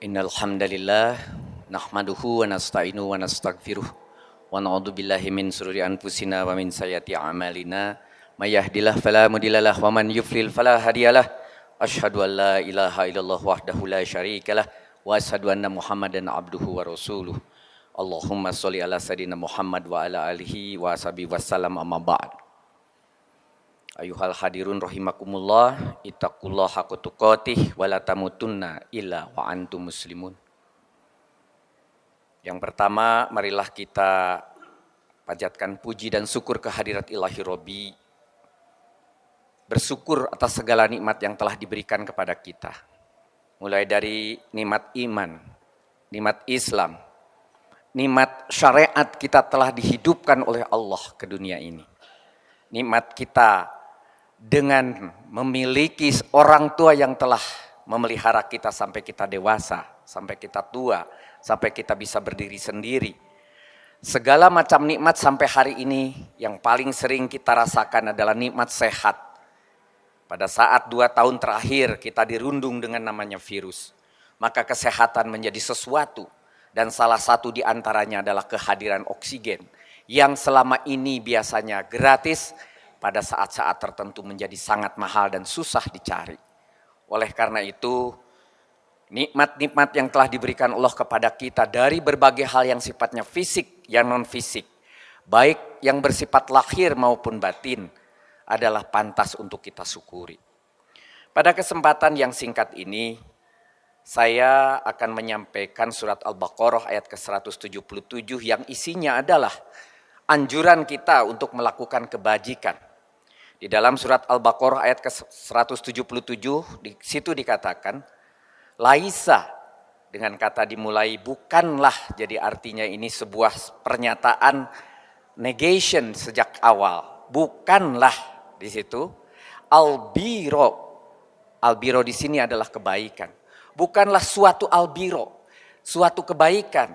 Innal hamdalillah nahmaduhu wa nasta'inu wa nastaghfiruh wa na'udzu billahi min shururi anfusina wa min sayyiati a'malina may yahdihillahu fala mudhillalah wa man yudhlil fala hadiyalah asyhadu an la ilaha illallah wahdahu la syarikalah wa asyhadu anna muhammadan abduhu wa rasuluh. Allahumma sholli ala sayidina Muhammad wa ala alihi wa sahbihi wasallam amma ba'd. Ayuhal hadirun rahimakumullah, ittaqullah haqqa tuqatih wa la tamutunna illa wa antum muslimun. Yang pertama, marilah kita panjatkan puji dan syukur kehadirat Ilahi Robbi. Bersyukur atas segala nikmat yang telah diberikan kepada kita. Mulai dari nikmat iman, nikmat Islam, nikmat syariat kita telah dihidupkan oleh Allah ke dunia ini. Nikmat kita dengan memiliki orang tua yang telah memelihara kita sampai kita dewasa, sampai kita tua, sampai kita bisa berdiri sendiri. Segala macam nikmat sampai hari ini yang paling sering kita rasakan adalah nikmat sehat. Pada saat 2 tahun terakhir kita dirundung dengan namanya virus, maka kesehatan menjadi sesuatu dan salah satu di antaranya adalah kehadiran oksigen yang selama ini biasanya gratis, pada saat-saat tertentu menjadi sangat mahal dan susah dicari. Oleh karena itu, nikmat-nikmat yang telah diberikan Allah kepada kita dari berbagai hal yang sifatnya fisik, yang non-fisik, baik yang bersifat lahir maupun batin, adalah pantas untuk kita syukuri. Pada kesempatan yang singkat ini, saya akan menyampaikan surat Al-Baqarah ayat ke-177 yang isinya adalah anjuran kita untuk melakukan kebajikan. Di dalam surat Al-Baqarah ayat ke-177 di situ dikatakan laisa, dengan kata dimulai bukanlah, jadi artinya ini sebuah pernyataan negation sejak awal. Bukanlah di situ albiro. Albiro di sini adalah kebaikan. Bukanlah suatu albiro, suatu kebaikan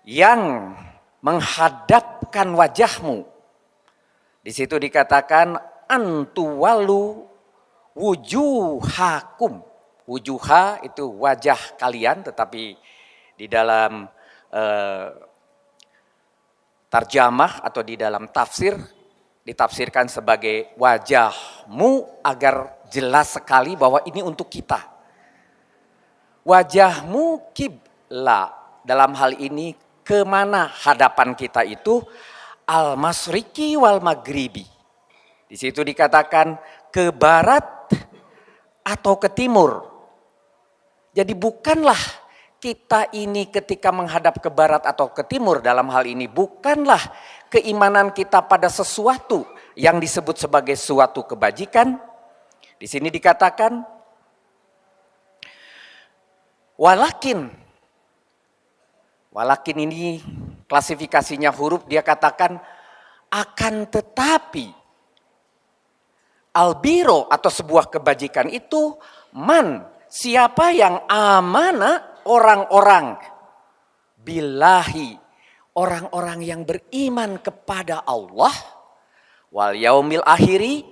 yang menghadapkan wajahmu. Di situ dikatakan antuwalu wujuhakum. Wujuha itu wajah kalian, tetapi di dalam tarjamah atau di dalam tafsir ditafsirkan sebagai wajahmu agar jelas sekali bahwa ini untuk kita. Wajahmu kibla, dalam hal ini kemana hadapan kita itu? Al-Masriki wal Maghribi. Di situ dikatakan ke barat atau ke timur. Jadi bukanlah kita ini ketika menghadap ke barat atau ke timur, dalam hal ini bukanlah keimanan kita pada sesuatu yang disebut sebagai suatu kebajikan. Di sini dikatakan walakin ini klasifikasinya huruf, dia katakan akan tetapi. Albiro atau sebuah kebajikan itu man, siapa yang amana, orang-orang billahi, orang-orang yang beriman kepada Allah, wal yaumil akhiri,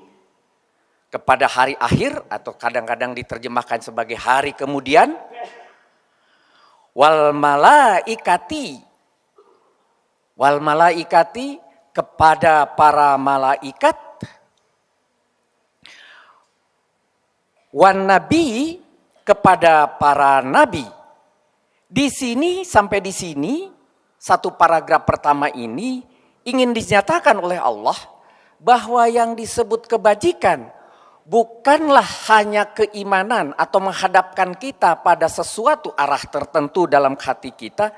kepada hari akhir atau kadang-kadang diterjemahkan sebagai hari kemudian, wal malaikati, kepada para malaikat, wan nabi, kepada para nabi. Di sini sampai di sini satu paragraf pertama ini ingin dinyatakan oleh Allah bahwa yang disebut kebajikan bukanlah hanya keimanan atau menghadapkan kita pada sesuatu arah tertentu dalam hati kita,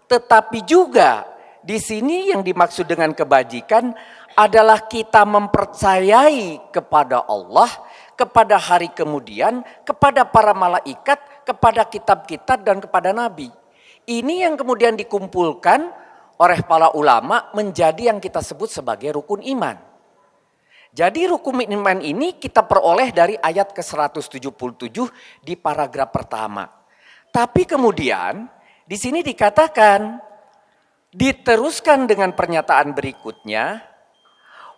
tetapi juga di sini yang dimaksud dengan kebajikan adalah kita mempercayai kepada Allah, kepada hari kemudian, kepada para malaikat, kepada kitab-kitab dan kepada nabi. Ini yang kemudian dikumpulkan oleh para ulama menjadi yang kita sebut sebagai rukun iman. Jadi rukun iman ini kita peroleh dari ayat ke-177 di paragraf pertama. Tapi kemudian di sini dikatakan, diteruskan dengan pernyataan berikutnya,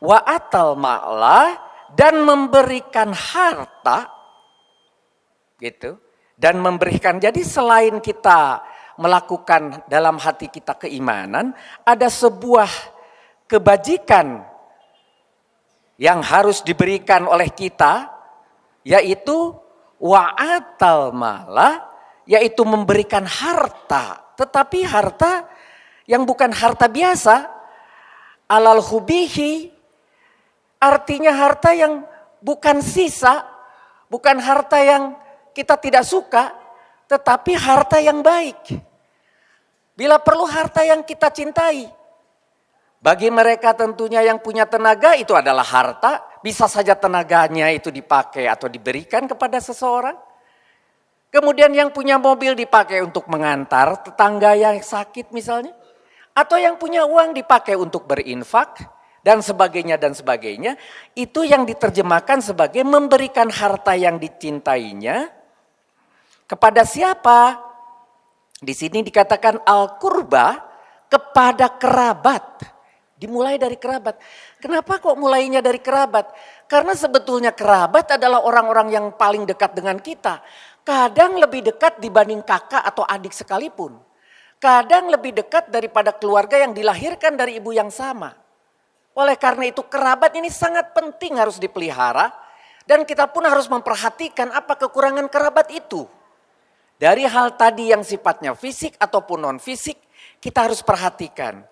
wa atal ma'la, dan memberikan harta, gitu. dan memberikan. Jadi selain kita melakukan dalam hati kita keimanan, ada sebuah kebajikan yang harus diberikan oleh kita, yaitu wa'atal mala, yaitu memberikan harta. Tetapi harta yang bukan harta biasa, alal hubihi, artinya harta yang bukan sisa, bukan harta yang kita tidak suka, tetapi harta yang baik. Bila perlu harta yang kita cintai. Bagi mereka tentunya yang punya tenaga itu adalah harta, bisa saja tenaganya itu dipakai atau diberikan kepada seseorang. Kemudian yang punya mobil dipakai untuk mengantar tetangga yang sakit misalnya. Atau yang punya uang dipakai untuk berinfak dan sebagainya dan sebagainya. Itu yang diterjemahkan sebagai memberikan harta yang dicintainya kepada siapa? Di sini dikatakan al-qurba, kepada kerabat. Dimulai dari kerabat. Kenapa kok mulainya dari kerabat? Karena sebetulnya kerabat adalah orang-orang yang paling dekat dengan kita. Kadang lebih dekat dibanding kakak atau adik sekalipun. Kadang lebih dekat daripada keluarga yang dilahirkan dari ibu yang sama. Oleh karena itu kerabat ini sangat penting, harus dipelihara. Dan kita pun harus memperhatikan apa kekurangan kerabat itu. Dari hal tadi yang sifatnya fisik ataupun non fisik, kita harus perhatikan.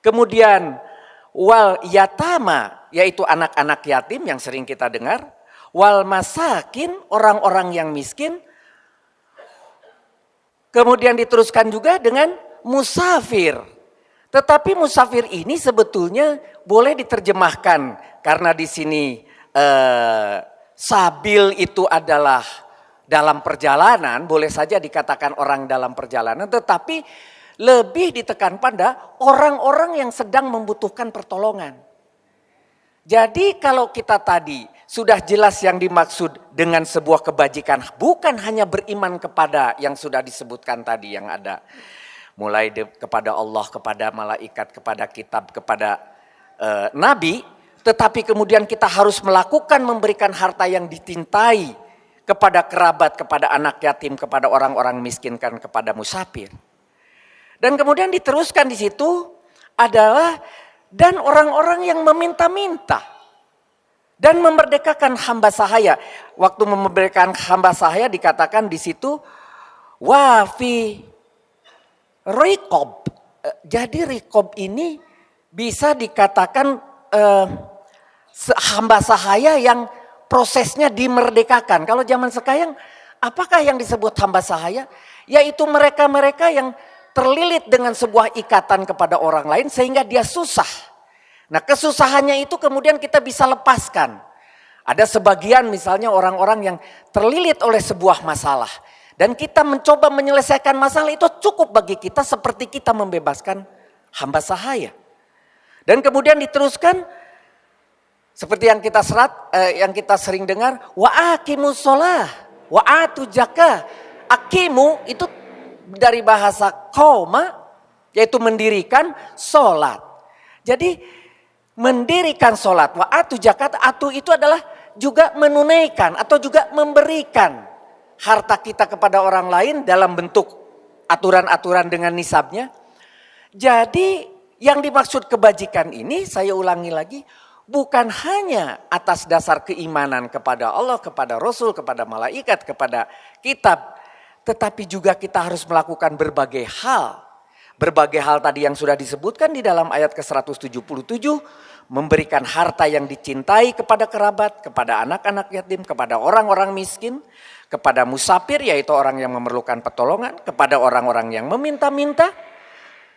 Kemudian wal yatama, yaitu anak-anak yatim yang sering kita dengar. Wal masakin, orang-orang yang miskin. Kemudian diteruskan juga dengan musafir. Tetapi musafir ini sebetulnya boleh diterjemahkan. Karena di sini sabil itu adalah dalam perjalanan. Boleh saja dikatakan orang dalam perjalanan. Tetapi lebih ditekan pada orang-orang yang sedang membutuhkan pertolongan. Jadi kalau kita tadi sudah jelas yang dimaksud dengan sebuah kebajikan, bukan hanya beriman kepada yang sudah disebutkan tadi yang ada. Mulai kepada Allah, kepada malaikat, kepada kitab, kepada nabi. Tetapi kemudian kita harus melakukan memberikan harta yang dicintai kepada kerabat, kepada anak yatim, kepada orang-orang miskin, kepada musafir. Dan kemudian diteruskan di situ adalah dan orang-orang yang meminta-minta dan memerdekakan hamba sahaya. Waktu memerdekakan hamba sahaya dikatakan di situ wafi rikob. Jadi rikob ini bisa dikatakan hamba sahaya yang prosesnya dimerdekakan. Kalau zaman sekarang apakah yang disebut hamba sahaya? Yaitu mereka-mereka yang terlilit dengan sebuah ikatan kepada orang lain sehingga dia susah. Nah kesusahannya itu kemudian kita bisa lepaskan. Ada sebagian misalnya orang-orang yang terlilit oleh sebuah masalah. Dan kita mencoba menyelesaikan masalah itu cukup bagi kita seperti kita membebaskan hamba sahaya. Dan kemudian diteruskan seperti yang kita sering dengar. Wa aqimus sholah, wa atu zakah. Aqimu itu dari bahasa qoma, yaitu mendirikan sholat. Jadi mendirikan sholat, wa atu zakat, atu itu adalah juga menunaikan atau juga memberikan harta kita kepada orang lain dalam bentuk aturan-aturan dengan nisabnya. Jadi yang dimaksud kebajikan ini, saya ulangi lagi, bukan hanya atas dasar keimanan kepada Allah, kepada Rasul, kepada malaikat, kepada kitab, tetapi juga kita harus melakukan berbagai hal. Berbagai hal tadi yang sudah disebutkan di dalam ayat ke-177. Memberikan harta yang dicintai kepada kerabat, kepada anak-anak yatim, kepada orang-orang miskin. Kepada musafir, yaitu orang yang memerlukan pertolongan. Kepada orang-orang yang meminta-minta.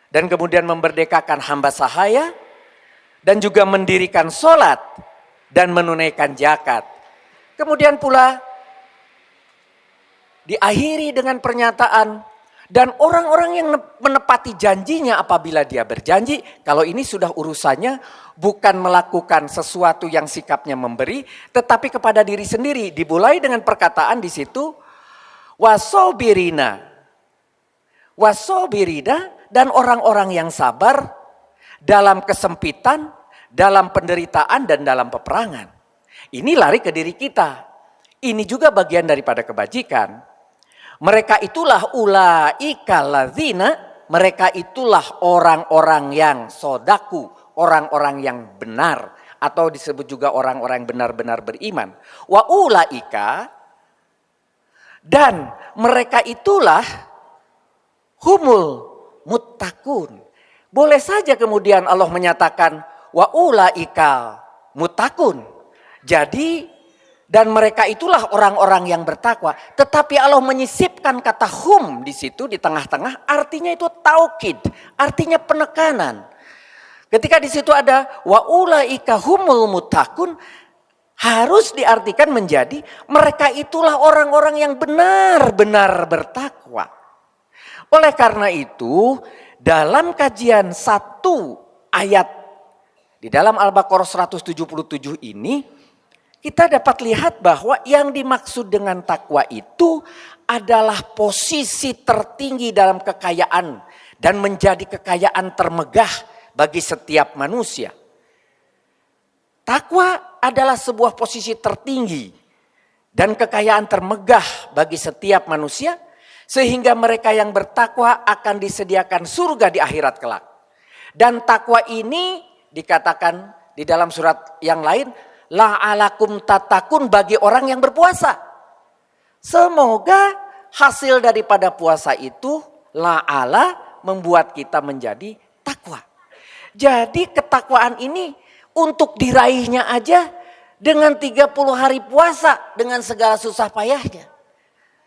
Dan kemudian memerdekakan hamba sahaya. Dan juga mendirikan sholat. Dan menunaikan zakat. Kemudian pula diakhiri dengan pernyataan dan orang-orang yang menepati janjinya apabila dia berjanji. Kalau ini sudah urusannya bukan melakukan sesuatu yang sikapnya memberi, tetapi kepada diri sendiri. Dimulai dengan perkataan di situ wasobirina dan orang-orang yang sabar dalam kesempitan, dalam penderitaan dan dalam peperangan. Ini lari ke diri kita. Ini juga bagian daripada kebajikan. Mereka itulah ulaika ladzina, mereka itulah orang-orang yang sodaku, orang-orang yang benar, atau disebut juga orang-orang yang benar-benar beriman. Wa ulaika, dan mereka itulah humul muttaqun. Boleh saja kemudian Allah menyatakan wa ulaika muttaqun. Jadi dan mereka itulah orang-orang yang bertakwa. Tetapi Allah menyisipkan kata hum di situ di tengah-tengah, artinya itu taukid, artinya penekanan. Ketika di situ ada wa ulaika humul muttaqun, harus diartikan menjadi mereka itulah orang-orang yang benar-benar bertakwa. Oleh karena itu, dalam kajian satu ayat di dalam Al-Baqarah 177 ini, kita dapat lihat bahwa yang dimaksud dengan takwa itu adalah posisi tertinggi dalam kekayaan dan menjadi kekayaan termegah bagi setiap manusia. Takwa adalah sebuah posisi tertinggi dan kekayaan termegah bagi setiap manusia, sehingga mereka yang bertakwa akan disediakan surga di akhirat kelak. Dan takwa ini dikatakan di dalam surat yang lain, la'alakum tatakun, bagi orang yang berpuasa. Semoga hasil daripada puasa itu la'ala membuat kita menjadi takwa. Jadi ketakwaan ini untuk diraihnya aja dengan 30 hari puasa dengan segala susah payahnya.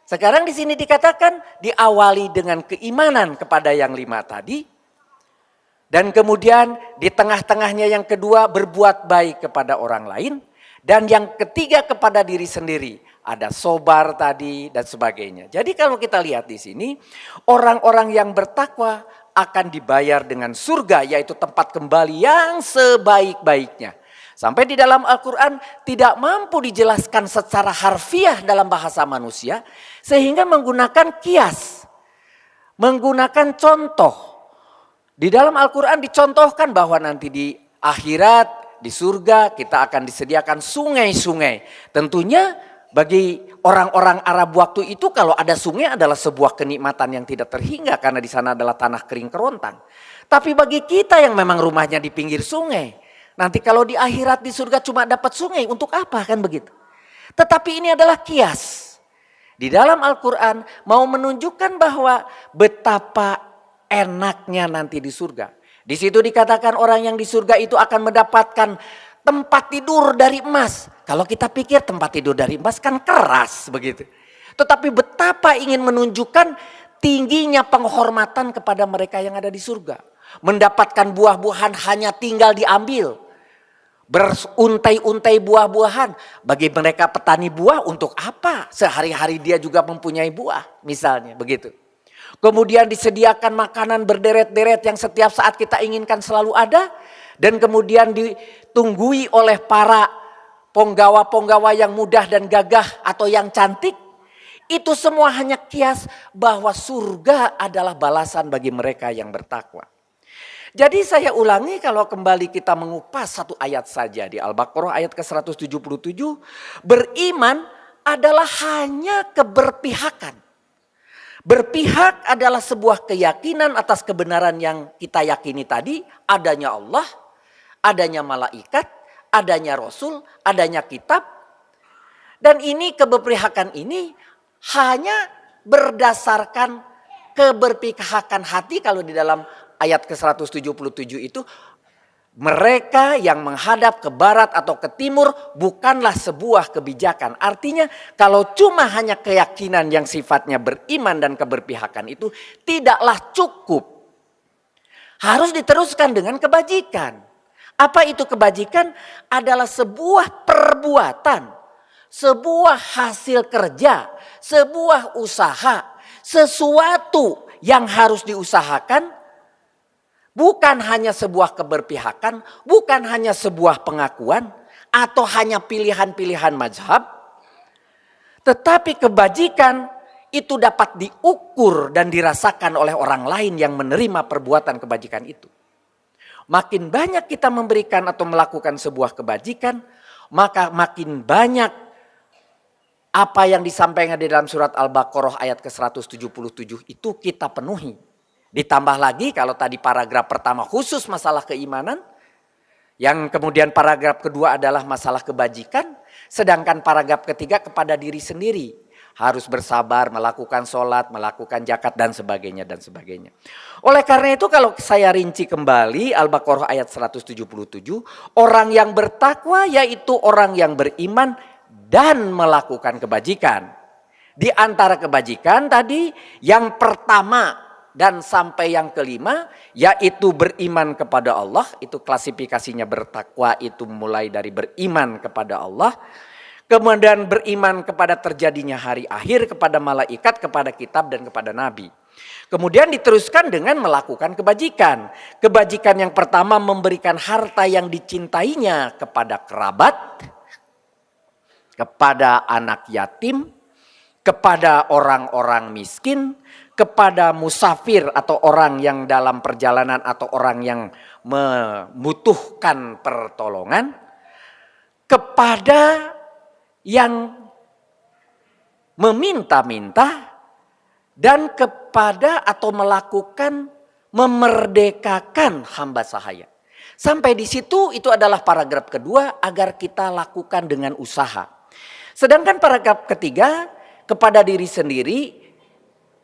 Sekarang di sini dikatakan diawali dengan keimanan kepada yang 5 tadi. Dan kemudian di tengah-tengahnya yang kedua berbuat baik kepada orang lain. Dan yang ketiga kepada diri sendiri. Ada sobar tadi dan sebagainya. Jadi kalau kita lihat di sini, orang-orang yang bertakwa akan dibayar dengan surga, yaitu tempat kembali yang sebaik-baiknya. Sampai di dalam Al-Quran tidak mampu dijelaskan secara harfiah dalam bahasa manusia, sehingga menggunakan kias, menggunakan contoh. Di dalam Al-Quran dicontohkan bahwa nanti di akhirat, di surga kita akan disediakan sungai-sungai. Tentunya bagi orang-orang Arab waktu itu kalau ada sungai adalah sebuah kenikmatan yang tidak terhingga karena di sana adalah tanah kering kerontang. Tapi bagi kita yang memang rumahnya di pinggir sungai, nanti kalau di akhirat di surga cuma dapat sungai, untuk apa kan begitu? Tetapi ini adalah kias. Di dalam Al-Quran mau menunjukkan bahwa betapa enaknya nanti di surga. Di situ dikatakan orang yang di surga itu akan mendapatkan tempat tidur dari emas. Kalau kita pikir tempat tidur dari emas kan keras begitu. Tetapi betapa ingin menunjukkan tingginya penghormatan kepada mereka yang ada di surga. Mendapatkan buah-buahan hanya tinggal diambil. Beruntai-untai buah-buahan. Bagi mereka petani buah untuk apa? Sehari-hari dia juga mempunyai buah misalnya begitu. Kemudian disediakan makanan berderet-deret yang setiap saat kita inginkan selalu ada. Dan kemudian ditunggui oleh para penggawa-penggawa yang mudah dan gagah atau yang cantik. Itu semua hanya kias bahwa surga adalah balasan bagi mereka yang bertakwa. Jadi saya ulangi, kalau kembali kita mengupas satu ayat saja di Al-Baqarah ayat ke-177. Beriman adalah hanya keberpihakan. Berpihak adalah sebuah keyakinan atas kebenaran yang kita yakini tadi. Adanya Allah, adanya malaikat, adanya Rasul, adanya kitab. Dan ini keberpihakan ini hanya berdasarkan keberpihakan hati. Kalau di dalam ayat ke-177 itu, mereka yang menghadap ke barat atau ke timur bukanlah sebuah kebijakan. Artinya kalau cuma hanya keyakinan yang sifatnya beriman dan keberpihakan itu tidaklah cukup. Harus diteruskan dengan kebajikan. Apa itu kebajikan? Adalah sebuah perbuatan, sebuah hasil kerja, sebuah usaha, sesuatu yang harus diusahakan. Bukan hanya sebuah keberpihakan, bukan hanya sebuah pengakuan, atau hanya pilihan-pilihan mazhab. Tetapi kebajikan itu dapat diukur dan dirasakan oleh orang lain yang menerima perbuatan kebajikan itu. Makin banyak kita memberikan atau melakukan sebuah kebajikan, maka makin banyak Apa yang disampaikan di dalam surat Al-Baqarah ayat ke-177 itu kita penuhi. Ditambah lagi kalau tadi paragraf pertama khusus masalah keimanan, yang kemudian paragraf kedua adalah masalah kebajikan, sedangkan paragraf ketiga kepada diri sendiri. Harus bersabar, melakukan sholat, melakukan zakat dan sebagainya dan sebagainya. Oleh karena itu kalau saya rinci kembali Al-Baqarah ayat 177, orang yang bertakwa yaitu orang yang beriman dan melakukan kebajikan. Di antara kebajikan tadi yang pertama dan sampai yang kelima yaitu beriman kepada Allah, itu klasifikasinya bertakwa itu mulai dari beriman kepada Allah, kemudian beriman kepada terjadinya hari akhir, kepada malaikat, kepada kitab dan kepada nabi. Kemudian diteruskan dengan melakukan kebajikan. Kebajikan yang pertama memberikan harta yang dicintainya kepada kerabat, kepada anak yatim, kepada orang-orang miskin, kepada musafir atau orang yang dalam perjalanan atau orang yang membutuhkan pertolongan, kepada yang meminta-minta, dan kepada atau melakukan memerdekakan hamba sahaya. Sampai di situ itu adalah paragraf kedua agar kita lakukan dengan usaha. Sedangkan paragraf ketiga kepada diri sendiri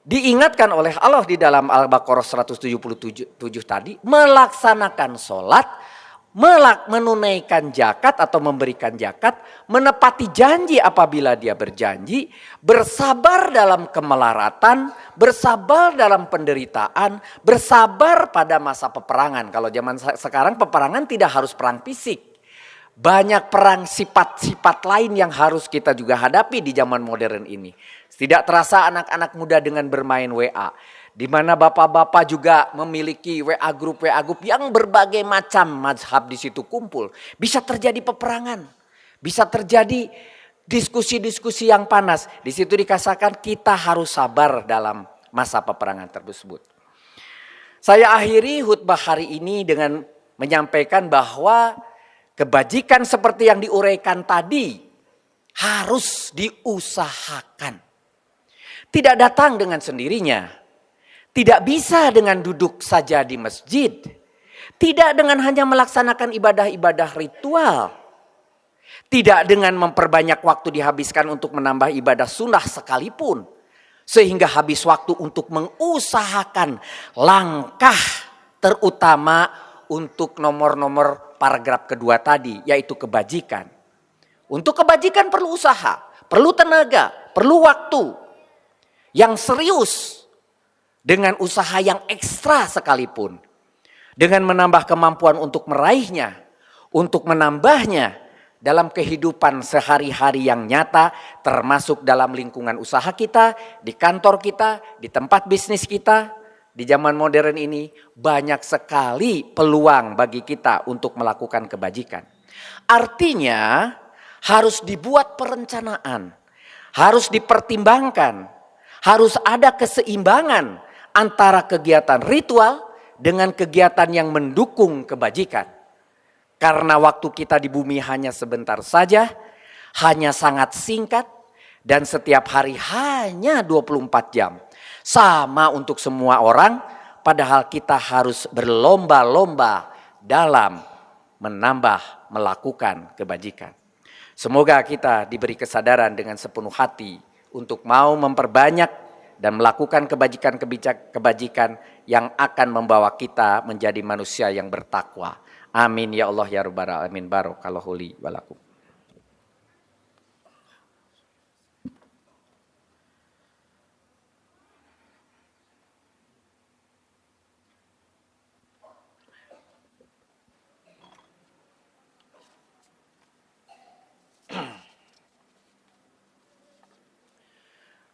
diingatkan oleh Allah di dalam Al-Baqarah 177 tadi, melaksanakan sholat, menunaikan zakat atau memberikan zakat, menepati janji apabila dia berjanji, bersabar dalam kemelaratan, bersabar dalam penderitaan, bersabar pada masa peperangan. Kalau zaman sekarang peperangan tidak harus perang fisik. Banyak perang sifat-sifat lain yang harus kita juga hadapi di zaman modern ini. Tidak terasa anak-anak muda dengan bermain WA. Di mana bapak-bapak juga memiliki WA grup yang berbagai macam mazhab di situ kumpul. Bisa terjadi peperangan. Bisa terjadi diskusi-diskusi yang panas. Di situ dikatakan kita harus sabar dalam masa peperangan tersebut. Saya akhiri khutbah hari ini dengan menyampaikan bahwa kebajikan seperti yang diuraikan tadi harus diusahakan. Tidak datang dengan sendirinya. Tidak bisa dengan duduk saja di masjid. Tidak dengan hanya melaksanakan ibadah-ibadah ritual. Tidak dengan memperbanyak waktu dihabiskan untuk menambah ibadah sunnah sekalipun. Sehingga habis waktu untuk mengusahakan langkah terutama untuk nomor-nomor paragraf kedua tadi, yaitu kebajikan. Untuk kebajikan perlu usaha, perlu tenaga, perlu waktu yang serius. Dengan usaha yang ekstra sekalipun. Dengan menambah kemampuan untuk meraihnya. Untuk menambahnya dalam kehidupan sehari-hari yang nyata. Termasuk dalam lingkungan usaha kita, di kantor kita, di tempat bisnis kita. Di zaman modern ini banyak sekali peluang bagi kita untuk melakukan kebajikan. Artinya harus dibuat perencanaan. Harus dipertimbangkan. Harus ada keseimbangan antara kegiatan ritual dengan kegiatan yang mendukung kebajikan. Karena waktu kita di bumi hanya sebentar saja, hanya sangat singkat, dan setiap hari hanya 24 jam. Sama untuk semua orang, padahal kita harus berlomba-lomba dalam melakukan kebajikan. Semoga kita diberi kesadaran dengan sepenuh hati untuk mau memperbanyak dan melakukan kebajikan yang akan membawa kita menjadi manusia yang bertakwa. Amin ya Allah ya Rabbal alamin. Barakallahu li wa lakum.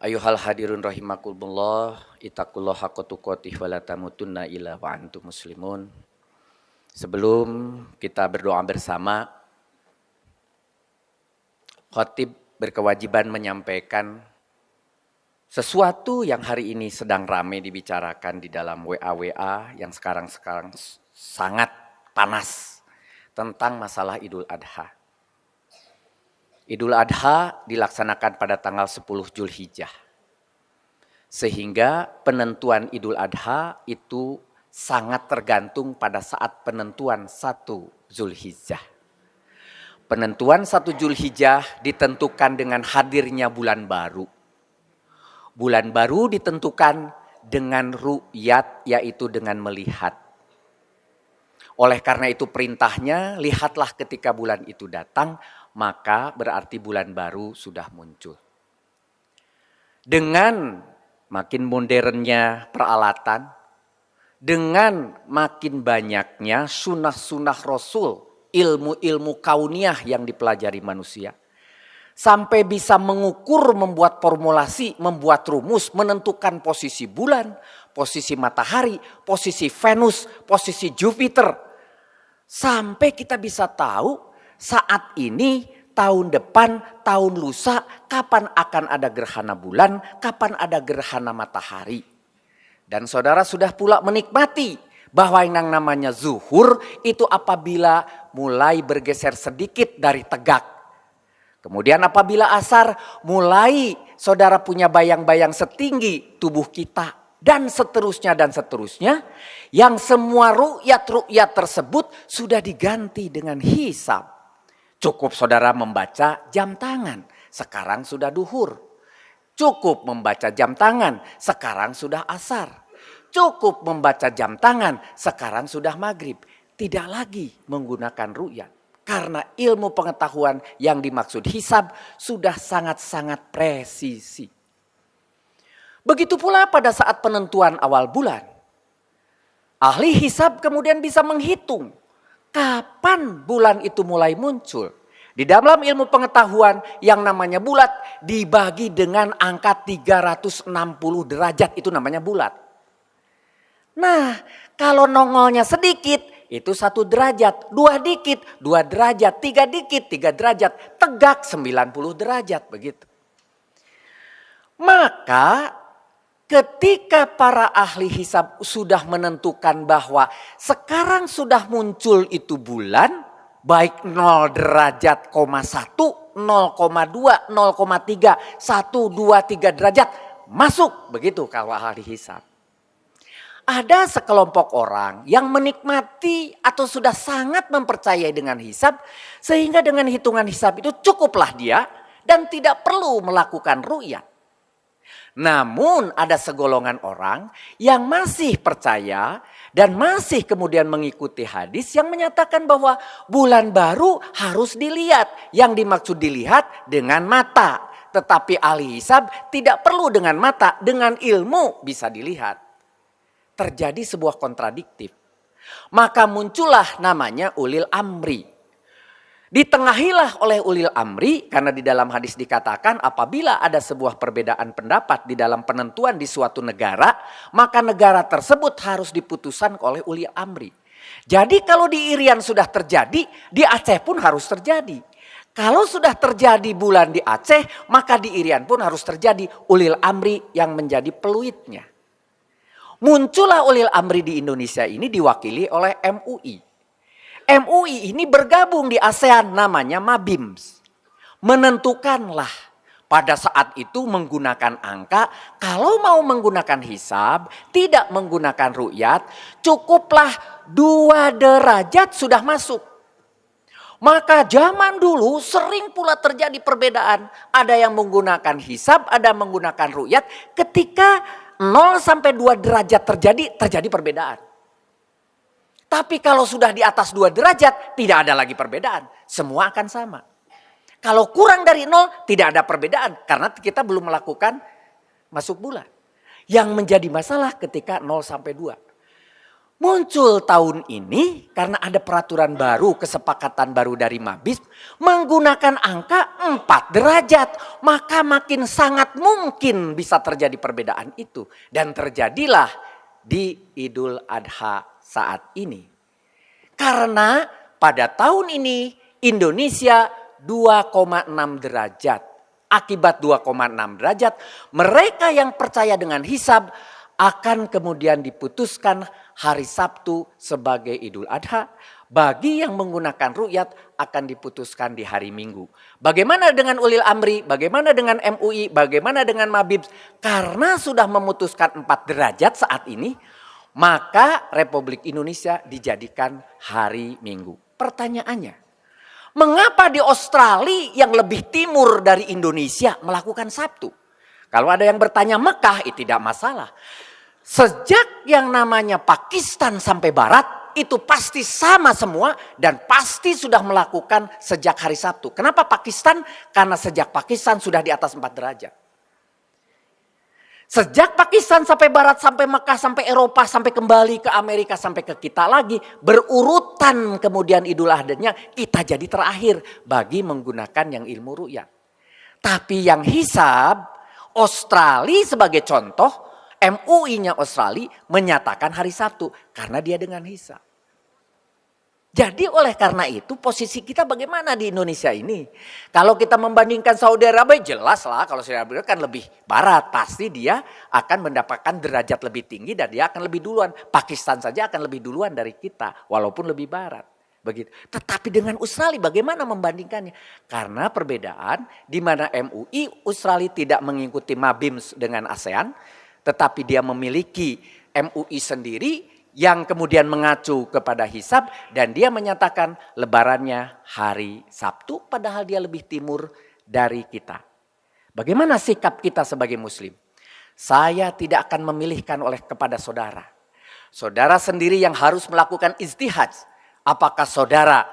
Ayuhal hadirun rahimakumullah, ittaqullaha haqqa tuqatih wa la tamutunna illa wa antum muslimun. Sebelum kita berdoa bersama, khatib berkewajiban menyampaikan sesuatu yang hari ini sedang ramai dibicarakan di dalam WA yang sekarang sangat panas tentang masalah Idul Adha. Idul Adha dilaksanakan pada tanggal 10 Zulhijjah. Sehingga penentuan Idul Adha itu sangat tergantung pada saat penentuan 1 Zulhijjah. Penentuan 1 Zulhijjah ditentukan dengan hadirnya bulan baru. Bulan baru ditentukan dengan ru'yat, yaitu dengan melihat. Oleh karena itu perintahnya, lihatlah ketika bulan itu datang, maka berarti bulan baru sudah muncul. Dengan makin modernnya peralatan, dengan makin banyaknya sunnah-sunnah Rasul, ilmu-ilmu kauniyah yang dipelajari manusia, sampai bisa mengukur, membuat formulasi, membuat rumus, menentukan posisi bulan, posisi matahari, posisi Venus, posisi Jupiter. Sampai kita bisa tahu saat ini, tahun depan, tahun lusa, kapan akan ada gerhana bulan, kapan ada gerhana matahari. Dan saudara sudah pula menikmati bahwa yang namanya zuhur itu apabila mulai bergeser sedikit dari tegak. Kemudian apabila asar mulai saudara punya bayang-bayang setinggi tubuh kita. Dan seterusnya dan seterusnya. Yang semua ru'yat-ru'yat tersebut sudah diganti dengan hisab. Cukup saudara membaca jam tangan, sekarang sudah duhur. Cukup membaca jam tangan, sekarang sudah asar. Cukup membaca jam tangan, sekarang sudah maghrib. Tidak lagi menggunakan ru'yat. Karena ilmu pengetahuan yang dimaksud hisab sudah sangat-sangat presisi. Begitu pula pada saat penentuan awal bulan. Ahli hisab kemudian bisa menghitung kapan bulan itu mulai muncul. Di dalam ilmu pengetahuan yang namanya bulat dibagi dengan angka 360 derajat, itu namanya bulat. Nah, kalau nongolnya sedikit itu 1 derajat, 2 dikit 2 derajat, 3 dikit 3 derajat, tegak 90 derajat begitu. Maka ketika para ahli hisab sudah menentukan bahwa sekarang sudah muncul itu bulan, baik 0 derajat, 1, 0,2, 0,3, 1, 2, 3 derajat, masuk begitu kalau ahli hisab. Ada sekelompok orang yang menikmati atau sudah sangat mempercayai dengan hisab, sehingga dengan hitungan hisab itu cukuplah dia dan tidak perlu melakukan ru'yat. Namun ada segolongan orang yang masih percaya dan masih kemudian mengikuti hadis yang menyatakan bahwa bulan baru harus dilihat. Yang dimaksud dilihat dengan mata. Tetapi ahli hisab tidak perlu dengan mata, dengan ilmu bisa dilihat. Terjadi sebuah kontradiktif. Maka muncullah namanya ulil amri. Ditengahilah oleh ulil amri, karena di dalam hadis dikatakan apabila ada sebuah perbedaan pendapat di dalam penentuan di suatu negara, maka negara tersebut harus diputuskan oleh ulil amri. Jadi kalau di Irian sudah terjadi, di Aceh pun harus terjadi. Kalau sudah terjadi bulan di Aceh, maka di Irian pun harus terjadi ulil amri yang menjadi peluitnya. Muncullah ulil amri di Indonesia ini diwakili oleh MUI. MUI ini bergabung di ASEAN, namanya Mabims. Menentukanlah pada saat itu menggunakan angka, kalau mau menggunakan hisab, tidak menggunakan ru'yat, cukuplah 2 derajat sudah masuk. Maka zaman dulu sering pula terjadi perbedaan. Ada yang menggunakan hisab, ada yang menggunakan ru'yat. Ketika 0 sampai 2 derajat terjadi perbedaan. Tapi kalau sudah di atas 2 derajat, tidak ada lagi perbedaan. Semua akan sama. Kalau kurang dari 0, tidak ada perbedaan. Karena kita belum melakukan masuk bulan. Yang menjadi masalah ketika 0 sampai 2. Muncul tahun ini karena ada peraturan baru, kesepakatan baru dari Mabis. Menggunakan angka 4 derajat. Maka makin sangat mungkin bisa terjadi perbedaan itu. Dan terjadilah di Idul Adha saat ini. Karena pada tahun ini Indonesia 2,6 derajat. Akibat 2,6 derajat, mereka yang percaya dengan hisab akan kemudian diputuskan hari Sabtu sebagai Idul Adha. Bagi yang menggunakan ru'yat akan diputuskan di hari Minggu. Bagaimana dengan ulil amri? Bagaimana dengan MUI? Bagaimana dengan Mabib? Karena sudah memutuskan 4 derajat saat ini, maka Republik Indonesia dijadikan hari Minggu. Pertanyaannya, mengapa di Australia yang lebih timur dari Indonesia melakukan Sabtu? Kalau ada yang bertanya Mekah, itu tidak masalah. Sejak yang namanya Pakistan sampai Barat, itu pasti sama semua dan pasti sudah melakukan sejak hari Sabtu. Kenapa Pakistan? Karena sejak Pakistan sudah di atas 4 derajat. Sejak Pakistan sampai Barat, sampai Mekah, sampai Eropa, sampai kembali ke Amerika, sampai ke kita lagi. Berurutan kemudian Idul Adha-nya kita jadi terakhir bagi menggunakan yang ilmu ru'yat. Tapi yang hisab, Australia sebagai contoh, MUI-nya Australia menyatakan hari Sabtu karena dia dengan hisab. Jadi oleh karena itu posisi kita bagaimana di Indonesia ini? Kalau kita membandingkan Saudi Arabia jelas lah, kalau Saudi Arabia kan lebih barat, pasti dia akan mendapatkan derajat lebih tinggi dan dia akan lebih duluan. Pakistan saja akan lebih duluan dari kita walaupun lebih barat. Begitu. Tetapi dengan Australia bagaimana membandingkannya? Karena perbedaan di mana MUI Australia tidak mengikuti Mabim dengan ASEAN, tetapi dia memiliki MUI sendiri yang kemudian mengacu kepada hisab dan dia menyatakan lebarannya hari Sabtu padahal dia lebih timur dari kita. Bagaimana sikap kita sebagai muslim? Saya tidak akan memilihkan kepada saudara. Saudara sendiri yang harus melakukan ijtihad. Apakah saudara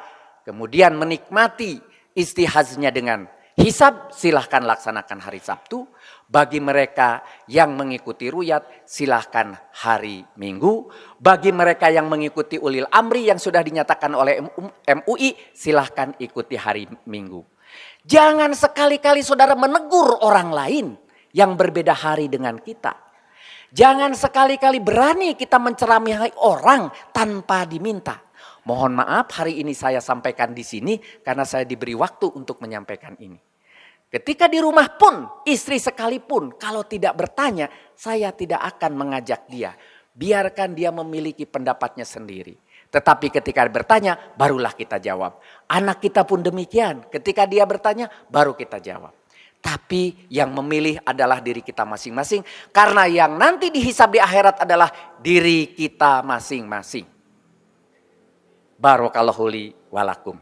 kemudian menikmati ijtihadnya dengan hisab, silahkan laksanakan hari Sabtu. Bagi mereka yang mengikuti ru'yat, silahkan hari Minggu. Bagi mereka yang mengikuti ulil amri yang sudah dinyatakan oleh MUI, silahkan ikuti hari Minggu. Jangan sekali-kali saudara menegur orang lain yang berbeda hari dengan kita. Jangan sekali-kali berani kita menceramahi orang tanpa diminta. Mohon maaf hari ini saya sampaikan di sini karena saya diberi waktu untuk menyampaikan ini. Ketika di rumah pun, istri sekalipun kalau tidak bertanya, saya tidak akan mengajak dia. Biarkan dia memiliki pendapatnya sendiri. Tetapi ketika bertanya, barulah kita jawab. Anak kita pun demikian, ketika dia bertanya, baru kita jawab. Tapi yang memilih adalah diri kita masing-masing. Karena yang nanti dihisab di akhirat adalah diri kita masing-masing. Barakallahu li walakum.